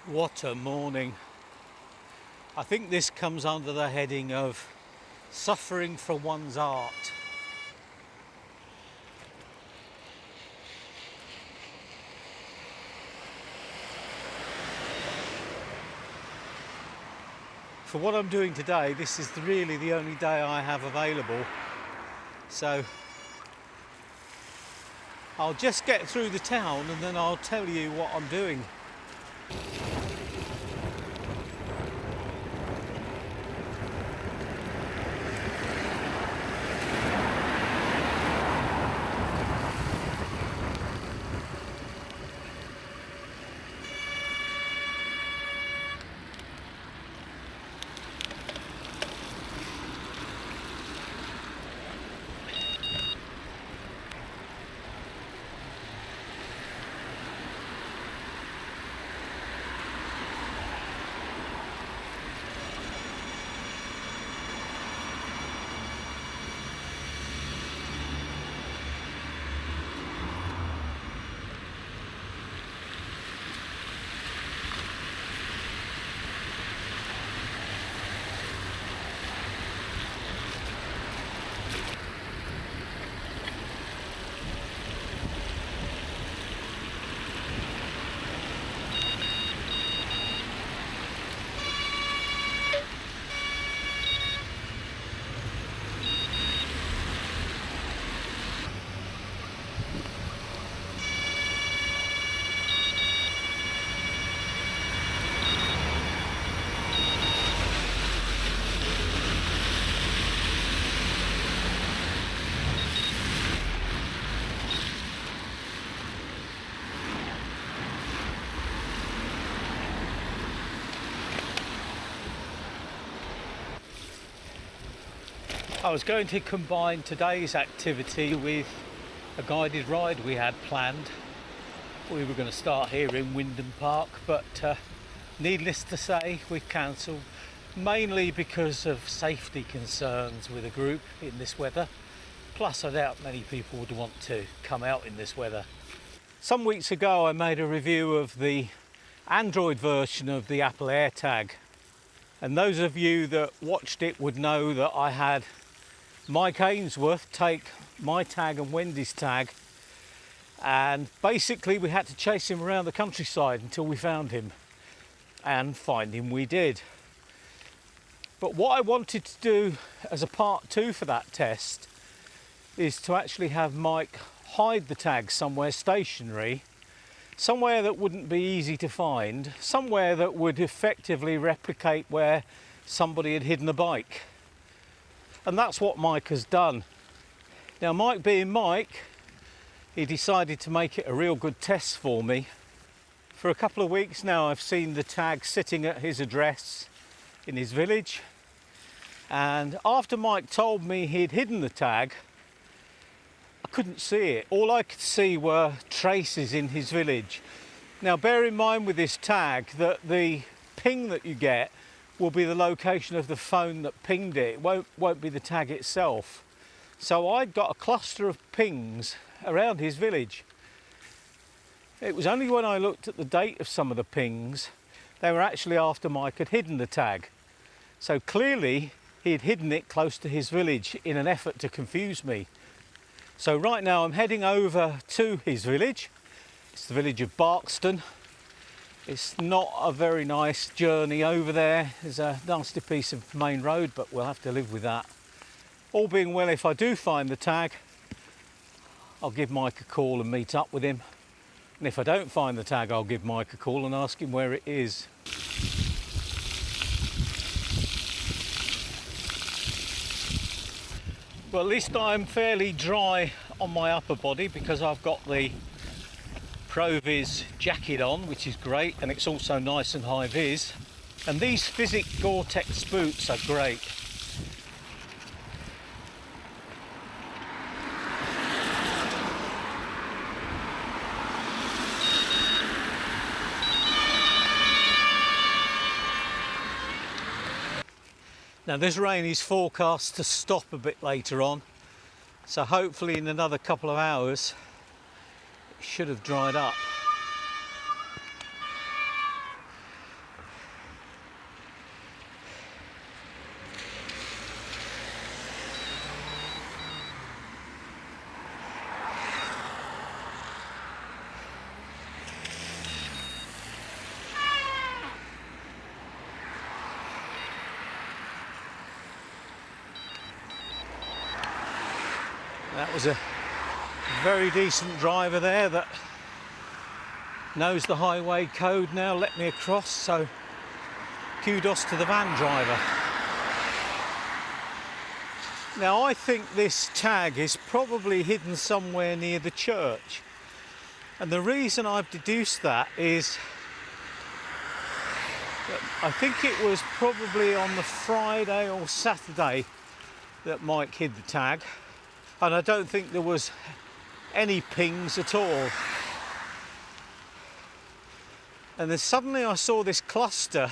What a morning. I think this comes under the heading of suffering for one's art. For what I'm doing today, this is really the only day I have available. So I'll just get through the town and then I'll tell you what I'm doing. I was going to combine today's activity with a guided ride we had planned. We were going to start here in Wyndham Park, but needless to say we've cancelled, mainly because of safety concerns with a group in this weather. Plus I doubt many people would want to come out in this weather. Some weeks ago I made a review of the Android version of the Apple AirTag, and those of you that watched it would know that I had Mike Ainsworth take my tag and Wendy's tag, and basically we had to chase him around the countryside until we found him, and find him we did. But what I wanted to do as a part 2 for that test is to actually have Mike hide the tag somewhere stationary, somewhere that wouldn't be easy to find, somewhere that would effectively replicate where somebody had hidden a bike. And that's what Mike has done. Now, Mike being Mike, he decided to make it a real good test for me. For a couple of weeks now I've seen the tag sitting at his address in his village, and after Mike told me he'd hidden the tag, I couldn't see it. All I could see were traces in his village. Now, bear in mind with this tag that the ping that you get will be the location of the phone that pinged it. It won't be the tag itself. So I'd got a cluster of pings around his village. It was only when I looked at the date of some of the pings, they were actually after Mike had hidden the tag. So clearly he had hidden it close to his village in an effort to confuse me. So right now I'm heading over to his village. It's the village of Barkston. It's not a very nice journey over there. There's a nasty piece of main road, but we'll have to live with that. All being well, if I do find the tag, I'll give Mike a call and meet up with him. And if I don't find the tag, I'll give Mike a call and ask him where it is. Well, at least I'm fairly dry on my upper body because I've got the Proviz jacket on, which is great, and it's also nice and high vis. And these Physic Gore-Tex boots are great. Now, this rain is forecast to stop a bit later on, so hopefully in another couple of hours it should have dried up. That was a very decent driver there that knows the highway code now, let me across, so kudos to the van driver. Now I think this tag is probably hidden somewhere near the church, and the reason I've deduced that is that I think it was probably on the Friday or Saturday that Mike hid the tag, and I don't think there was any pings at all. And then suddenly I saw this cluster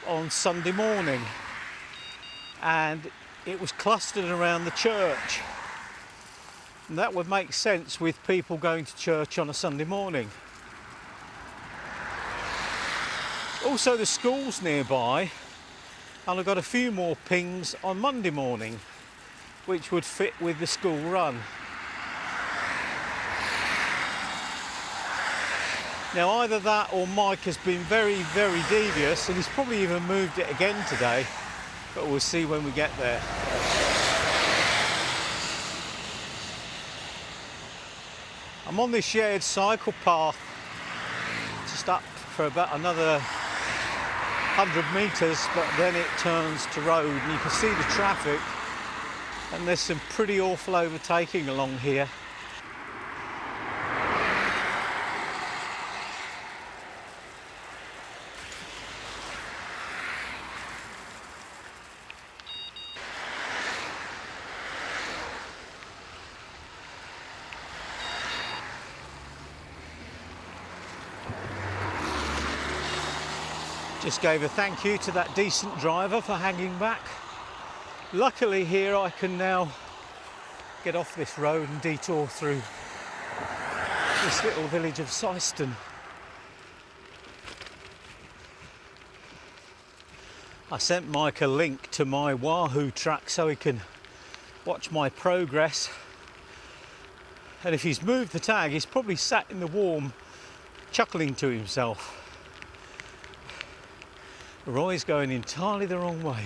on Sunday morning, and it was clustered around the church. And that would make sense with people going to church on a Sunday morning. Also the school's nearby, and I got a few more pings on Monday morning, which would fit with the school run. Now either that or Mike has been very, very devious, and he's probably even moved it again today, but we'll see when we get there. I'm on this shared cycle path, just up for about another 100 metres, but then it turns to road, and you can see the traffic, and there's some pretty awful overtaking along here. Just gave a thank you to that decent driver for hanging back. Luckily here I can now get off this road and detour through this little village of Syston. I sent Mike a link to my Wahoo track so he can watch my progress. And if he's moved the tag, he's probably sat in the warm chuckling to himself. Roy's going entirely the wrong way.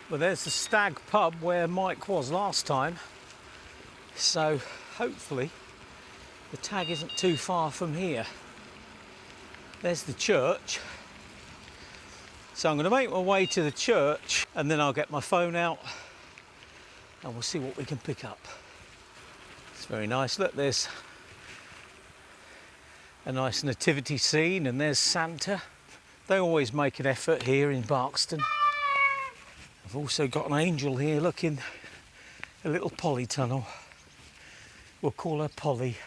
Well, there's the Stag pub where Mike was last time, so hopefully the tag isn't too far from here. There's the church, so I'm going to make my way to the church and then I'll get my phone out and we'll see what we can pick up. It's very nice. Look, there's a nice nativity scene, and there's Santa. They always make an effort here in Barkston. I've also got an angel here, look, in a little polytunnel. We'll call her Polly.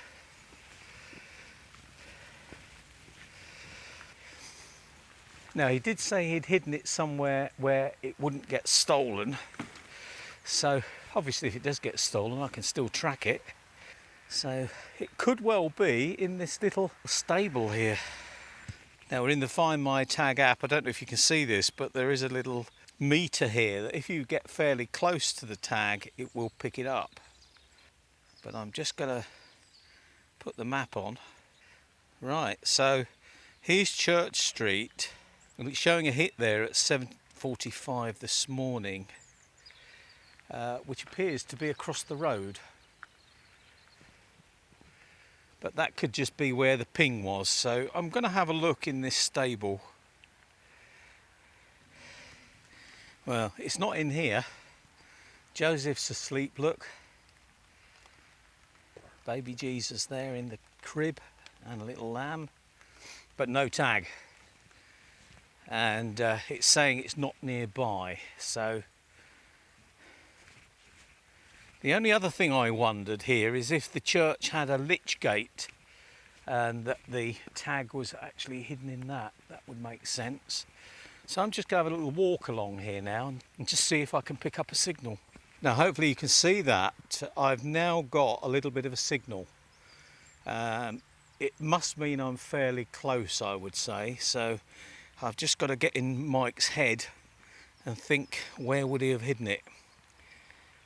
Now, he did say he'd hidden it somewhere where it wouldn't get stolen. So obviously if it does get stolen, I can still track it. So it could well be in this little stable here. Now we're in the Find My Tag app. I don't know if you can see this, but there is a little meter here that if you get fairly close to the tag, it will pick it up. But I'm just going to put the map on. Right, so here's Church Street, and it's showing a hit there at 7:45 this morning, which appears to be across the road. But that could just be where the ping was, so I'm going to have a look in this stable. Well, it's not in here. Joseph's asleep, look. Baby Jesus there in the crib and a little lamb, but no tag. And it's saying it's not nearby, so the only other thing I wondered here is if the church had a lich gate and that the tag was actually hidden in that. That would make sense. So I'm just going to have a little walk along here now and just see if I can pick up a signal. Now hopefully you can see that I've now got a little bit of a signal. It must mean I'm fairly close, I would say. So I've just got to get in Mike's head and think, where would he have hidden it?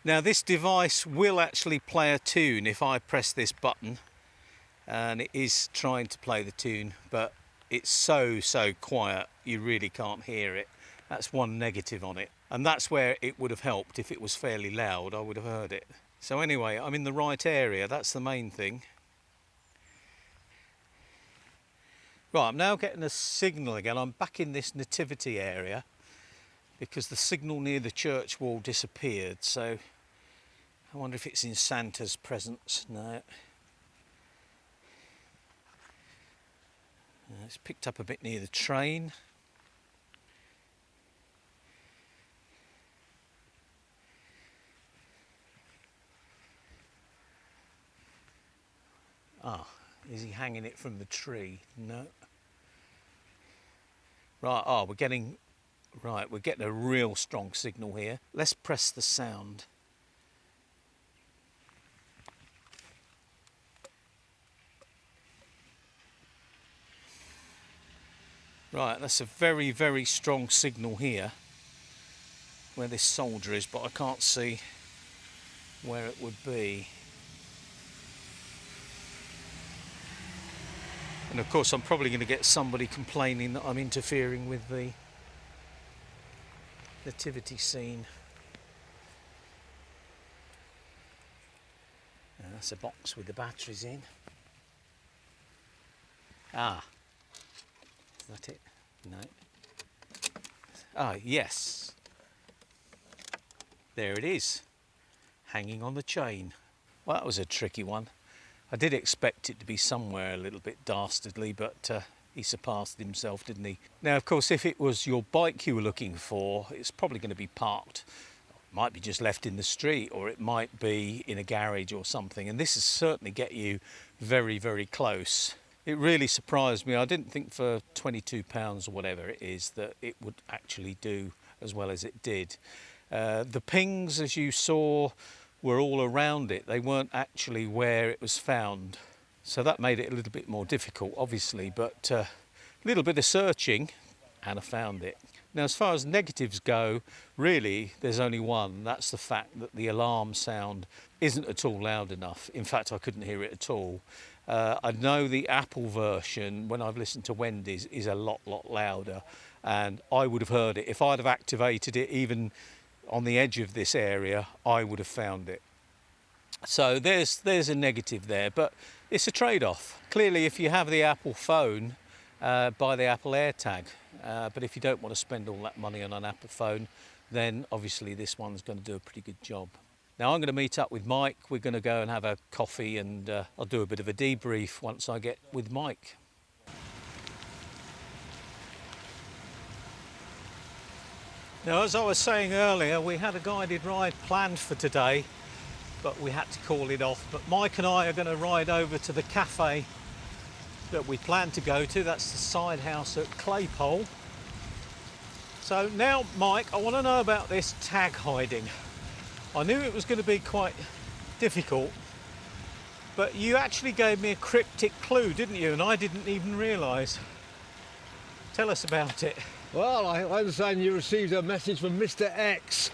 Now this device will actually play a tune if I press this button, and it is trying to play the tune, but it's so quiet you really can't hear it. That's one negative on it, and that's where it would have helped. If it was fairly loud, I would have heard it. So anyway, I'm in the right area, that's the main thing. Right, I'm now getting a signal again. I'm back in this nativity area because the signal near the church wall disappeared, so I wonder if it's in Santa's presence. No. It's picked up a bit near the train. Ah, is he hanging it from the tree? No. Right, we're getting a real strong signal here. Let's press the sound. Right, that's a very strong signal here where this soldier is, but I can't see where it would be. And of course I'm probably going to get somebody complaining that I'm interfering with the nativity scene. And that's a box with the batteries in. Ah, is that it? No. Ah, yes. There it is, hanging on the chain. Well, that was a tricky one. I did expect it to be somewhere a little bit dastardly, but he surpassed himself, didn't he? Now, of course, if it was your bike you were looking for, it's probably going to be parked. It might be just left in the street, or it might be in a garage or something. And this is certainly get you very close. It really surprised me. I didn't think for £22 or whatever it is that it would actually do as well as it did. The pings, as you saw, were all around it. They weren't actually where it was found. So that made it a little bit more difficult, obviously, but a little bit of searching and I found it. Now, as far as negatives go, really, there's only one. That's the fact that the alarm sound isn't at all loud enough. In fact, I couldn't hear it at all. I know the Apple version, when I've listened to Wendy's, is a lot louder, and I would have heard it. If I'd have activated it even on the edge of this area, I would have found it. So there's a negative there, but it's a trade-off. Clearly, if you have the Apple phone, buy the Apple AirTag. But if you don't want to spend all that money on an Apple phone, then obviously this one's going to do a pretty good job. Now I'm going to meet up with Mike. We're going to go and have a coffee, and I'll do a bit of a debrief once I get with Mike. Now, as I was saying earlier, we had a guided ride planned for today, but we had to call it off. But Mike and I are going to ride over to the cafe that we planned to go to. That's the side house at Claypole. So now, Mike, I want to know about this tag hiding. I knew it was going to be quite difficult, but you actually gave me a cryptic clue, didn't you? And I didn't even realise. Tell us about it. Well, I understand you received a message from Mr. X,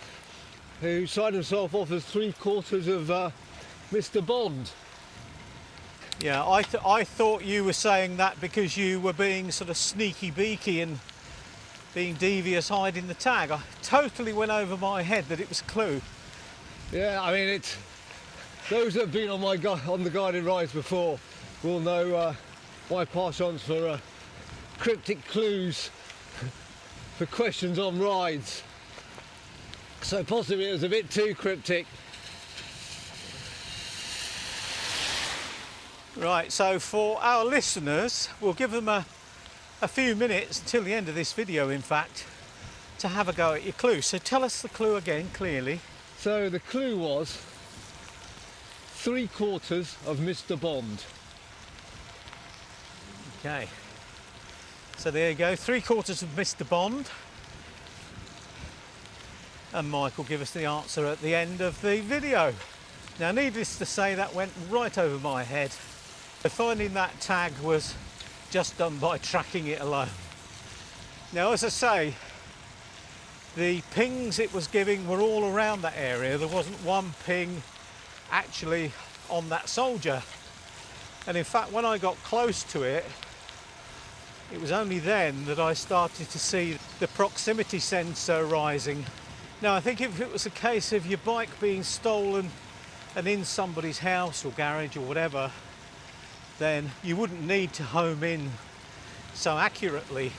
who signed himself off as 3/4 of Mr. Bond. Yeah, I thought you were saying that because you were being sort of sneaky beaky and being devious hiding the tag. I totally went over my head that it was a clue. Yeah, I mean, those that have been on the guided rides before will know my passions for cryptic clues for questions on rides. So possibly it was a bit too cryptic. Right, so for our listeners, we'll give them a few minutes until the end of this video, in fact, to have a go at your clue. So tell us the clue again, clearly. So the clue was 3/4 of Mr. Bond. Okay. So there you go, 3/4 of Mr. Bond. And Mike will give us the answer at the end of the video. Now, needless to say, that went right over my head. So finding that tag was just done by tracking it alone. Now, as I say, the pings it was giving were all around that area. There wasn't one ping actually on that soldier. And in fact, when I got close to it, It was only then that I started to see the proximity sensor rising. Now I think if it was a case of your bike being stolen and in somebody's house or garage or whatever, then you wouldn't need to home in so accurately.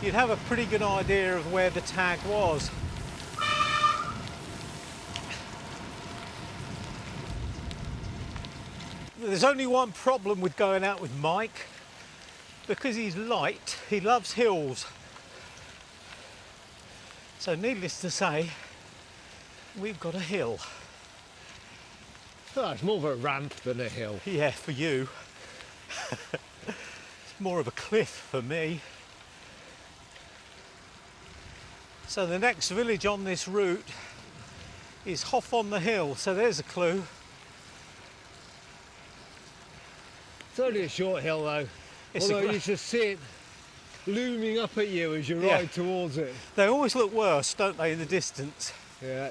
You'd have a pretty good idea of where the tag was. There's only one problem with going out with Mike. Because he's light, he loves hills. So needless to say, we've got a hill. Oh, it's more of a ramp than a hill. Yeah, for you. It's more of a cliff for me. So the next village on this route is Hoff on the Hill, so there's a clue. It's only a short hill though, although you just see it looming up at you as you ride towards it. They always look worse, don't they, in the distance? Yeah.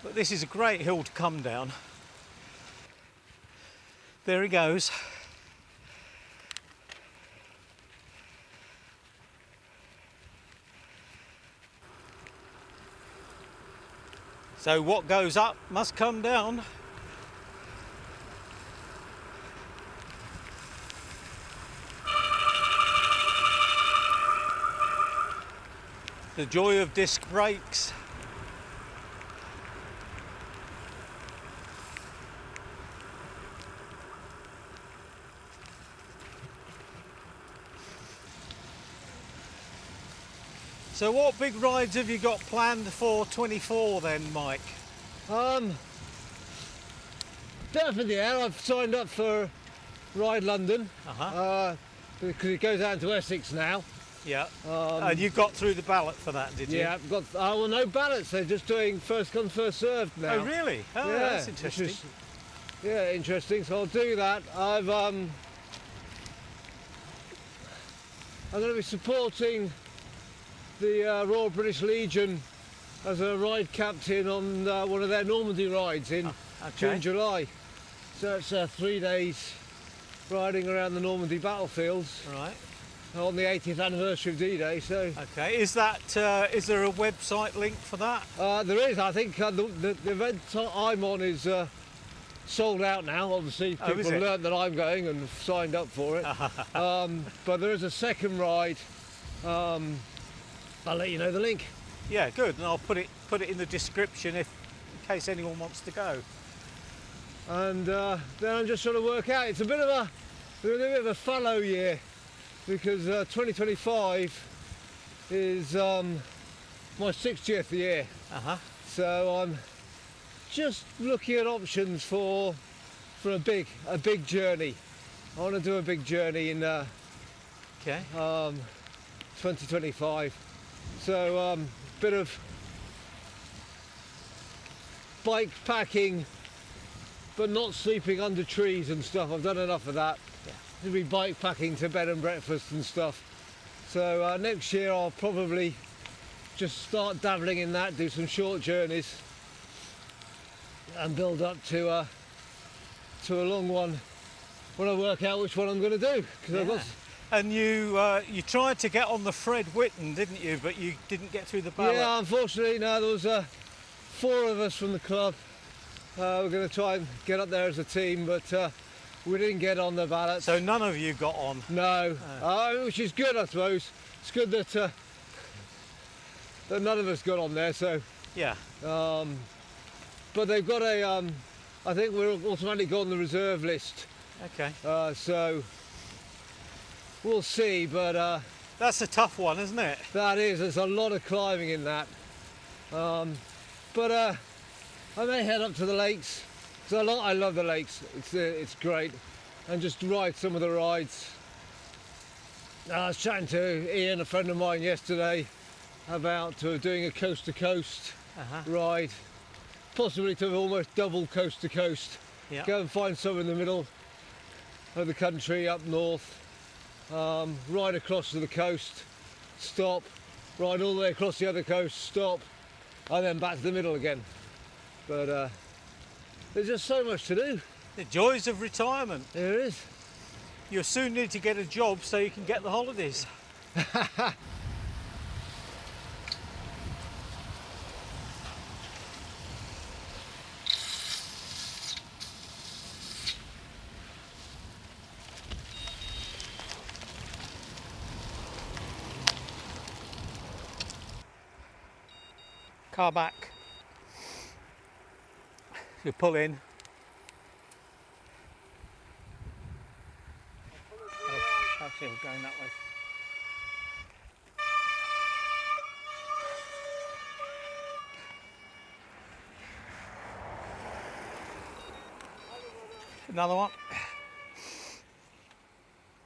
But this is a great hill to come down. There he goes. So what goes up must come down. The joy of disc brakes. So what big rides have you got planned for 24 then, Mike? Definitely, I've signed up for Ride London because it goes out to Essex now. Yeah. And you got through the ballot for that, did you? Yeah, well, no ballots. They're just doing first come, first served now. Oh, really? Oh, yeah, that's interesting. Yeah, interesting. So I'll do that. I'm going to be supporting the Royal British Legion as a ride captain on one of their Normandy rides in June, July. So it's 3 days riding around the Normandy battlefields. Right. On the 80th anniversary of D-Day, so... Okay, is there a website link for that? There is, I think the event I'm on is sold out now, obviously. People have learnt that I'm going and signed up for it. But there is a second ride. I'll let you know the link. Yeah, good, and I'll put it in the description in case anyone wants to go. And then I'm just trying to work out, it's a bit of a fallow year, because 2025 is my 60th year. So I'm just looking at options for a big journey. I want to do a big journey in 2025. So bit of bike packing, but not sleeping under trees and stuff. I've done enough of that. To be bike packing to bed and breakfast and stuff. So next year I'll probably just start dabbling in that, do some short journeys and build up to a long one when I work out which one I'm going to do. And you tried to get on the Fred Whitten, didn't you? But you didn't get through the ballot. Yeah, unfortunately, no. There was 4 of us from the club. We're going to try and get up there as a team, but we didn't get on the ballot. So none of you got on? No, which is good, I suppose. It's good that none of us got on there. So yeah. But they've got I think we're automatically on the reserve list. Okay. So we'll see, but that's a tough one, isn't it? That is. There's a lot of climbing in that. But I may head up to the lakes. So I love the lakes. It's great, and just ride some of the rides. I was chatting to Ian, a friend of mine, yesterday about doing a coast to coast ride, possibly to almost double coast to coast. Yeah. Go and find some in the middle of the country up north. Ride across to the coast, stop, ride all the way across the other coast, stop, and then back to the middle again. But There's just so much to do. The joys of retirement. There is. You'll soon need to get a job so you can get the holidays. Car back. You pull in. Oh, actually, we're going that way. Another one.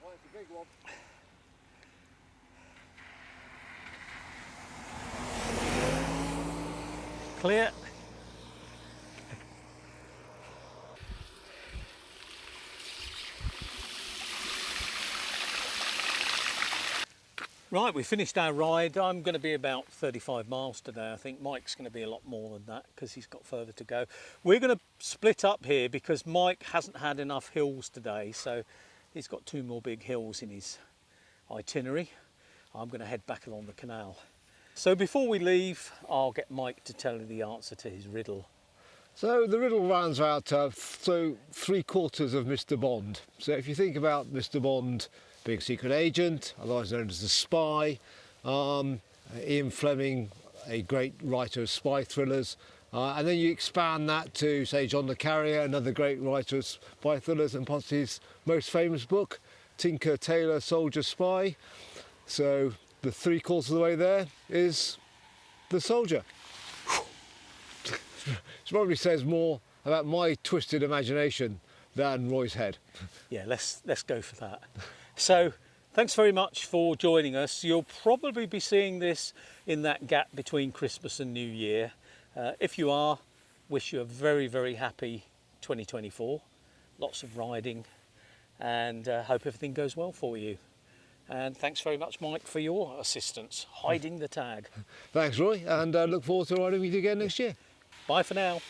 Oh, it's a big one. Clear. Right, we finished our ride. I'm going to be about 35 miles today. I think Mike's going to be a lot more than that because he's got further to go. We're going to split up here because Mike hasn't had enough hills today, so he's got 2 more big hills in his itinerary. I'm going to head back along the canal. So before we leave, I'll get Mike to tell you the answer to his riddle. So the riddle rounds out so 3/4 of Mr. Bond. So if you think about Mr. Bond being a secret agent, otherwise known as the spy, Ian Fleming, a great writer of spy thrillers, and then you expand that to, say, John le Carrier, another great writer of spy thrillers, and possibly his most famous book, Tinker, Tailor, Soldier, Spy. So the 3/4 of the way there is the soldier. It probably says more about my twisted imagination than Roy's head. Yeah, let's go for that. So thanks very much for joining us. You'll probably be seeing this in that gap between Christmas and New Year. If you are, wish you a very, very happy 2024. Lots of riding, and hope everything goes well for you. And thanks very much, Mike, for your assistance, hiding the tag. Thanks, Roy, and look forward to riding with you again next year. Bye for now.